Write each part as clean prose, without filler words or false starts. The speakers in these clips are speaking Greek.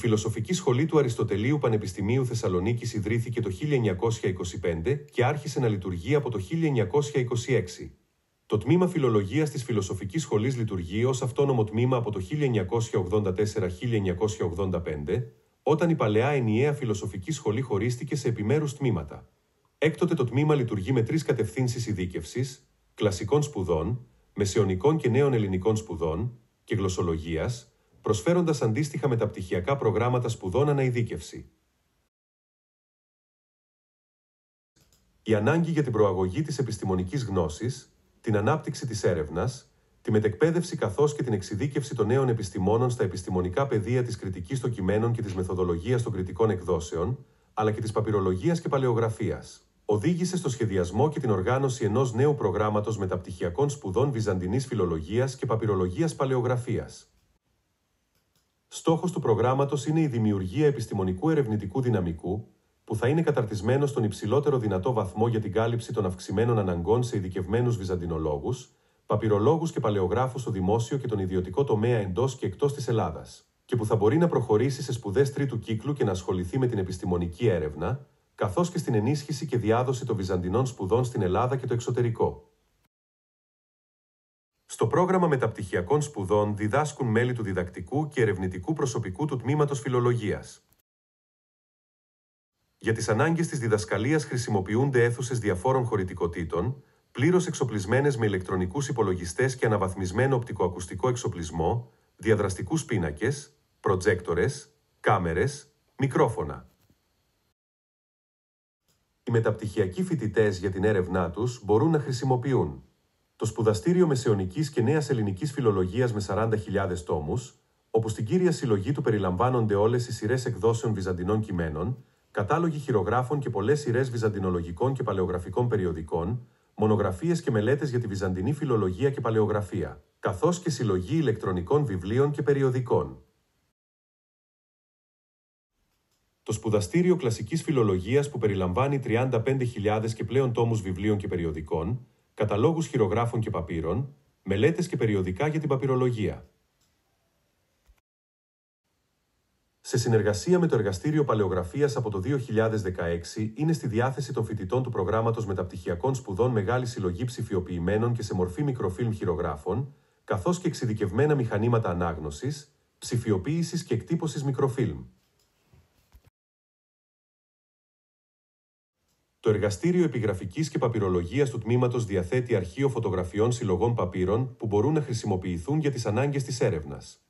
Φιλοσοφική Σχολή του Αριστοτελείου Πανεπιστημίου Θεσσαλονίκης ιδρύθηκε το 1925 και άρχισε να λειτουργεί από το 1926. Το τμήμα Φιλολογίας της Φιλοσοφικής Σχολής λειτουργεί ως αυτόνομο τμήμα από το 1984-1985, όταν η παλαιά ενιαία Φιλοσοφική Σχολή χωρίστηκε σε επιμέρους τμήματα. Έκτοτε το τμήμα λειτουργεί με 3 κατευθύνσεις ειδίκευσης, κλασικών σπουδών, μεσαιωνικών και νέων ελληνικών σπουδών και γλωσσολογίας, προσφέροντας αντίστοιχα μεταπτυχιακά προγράμματα σπουδών αναειδίκευση. Η ανάγκη για την προαγωγή της επιστημονικής γνώσης, την ανάπτυξη της έρευνας, τη μετεκπαίδευση καθώς και την εξειδίκευση των νέων επιστημόνων στα επιστημονικά πεδία της κριτικής των κειμένων και της μεθοδολογίας των κριτικών εκδόσεων, αλλά και της παπυρολογίας και παλαιογραφίας, οδήγησε στο σχεδιασμό και την οργάνωση ενός νέου προγράμματος μεταπτυχιακών σπουδών βυζαντινής φιλολογίας και παπυρολογίας παλαιογραφίας. Στόχος του προγράμματος είναι η δημιουργία επιστημονικού ερευνητικού δυναμικού, που θα είναι καταρτισμένο στον υψηλότερο δυνατό βαθμό για την κάλυψη των αυξημένων αναγκών σε ειδικευμένους βυζαντινολόγους, παπυρολόγους και παλαιογράφους στο δημόσιο και τον ιδιωτικό τομέα εντός και εκτός της Ελλάδας, και που θα μπορεί να προχωρήσει σε σπουδές τρίτου κύκλου και να ασχοληθεί με την επιστημονική έρευνα, καθώς και στην ενίσχυση και διάδοση των βυζαντινών σπουδών στην Ελλάδα και το εξωτερικό. Στο πρόγραμμα μεταπτυχιακών σπουδών διδάσκουν μέλη του διδακτικού και ερευνητικού προσωπικού του τμήματος Φιλολογίας. Για τις ανάγκες της διδασκαλίας χρησιμοποιούνται αίθουσες διαφόρων χωρητικοτήτων, πλήρως εξοπλισμένες με ηλεκτρονικούς υπολογιστές και αναβαθμισμένο οπτικοακουστικό εξοπλισμό, διαδραστικούς πίνακες, προτζέκτορες, κάμερες, μικρόφωνα. Οι μεταπτυχιακοί φοιτητές για την έρευνά τους μπορούν να χρησιμοποιούν το Σπουδαστήριο Μεσαιωνικής και Νέας Ελληνικής Φιλολογίας με 40.000 τόμους, όπου στην κύρια συλλογή του περιλαμβάνονται όλες οι σειρές εκδόσεων βυζαντινών κειμένων, κατάλογοι χειρογράφων και πολλές σειρές βυζαντινολογικών και παλαιογραφικών περιοδικών, μονογραφίες και μελέτες για τη βυζαντινή φιλολογία και παλαιογραφία, καθώς και συλλογή ηλεκτρονικών βιβλίων και περιοδικών. Το Σπουδαστήριο Κλασικής Φιλολογίας, που περιλαμβάνει 35.000 και πλέον τόμους βιβλίων και περιοδικών, καταλόγους χειρογράφων και παπύρων, μελέτες και περιοδικά για την παπυρολογία. Σε συνεργασία με το Εργαστήριο Παλαιογραφίας από το 2016, είναι στη διάθεση των φοιτητών του προγράμματος μεταπτυχιακών σπουδών μεγάλη συλλογή ψηφιοποιημένων και σε μορφή μικροφίλμ χειρογράφων, καθώς και εξειδικευμένα μηχανήματα ανάγνωσης, ψηφιοποίησης και εκτύπωσης μικροφίλμ. Το Εργαστήριο Επιγραφικής και Παπυρολογίας του τμήματος διαθέτει αρχείο φωτογραφιών συλλογών παπύρων που μπορούν να χρησιμοποιηθούν για τις ανάγκες της έρευνας.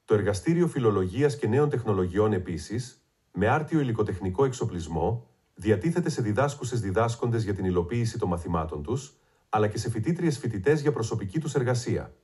Το Εργαστήριο Φιλολογίας και Νέων Τεχνολογιών επίσης, με άρτιο υλικοτεχνικό εξοπλισμό, διατίθεται σε διδάσκουσες διδάσκοντες για την υλοποίηση των μαθημάτων τους, αλλά και σε φοιτήτριες φοιτητές για προσωπική τους εργασία.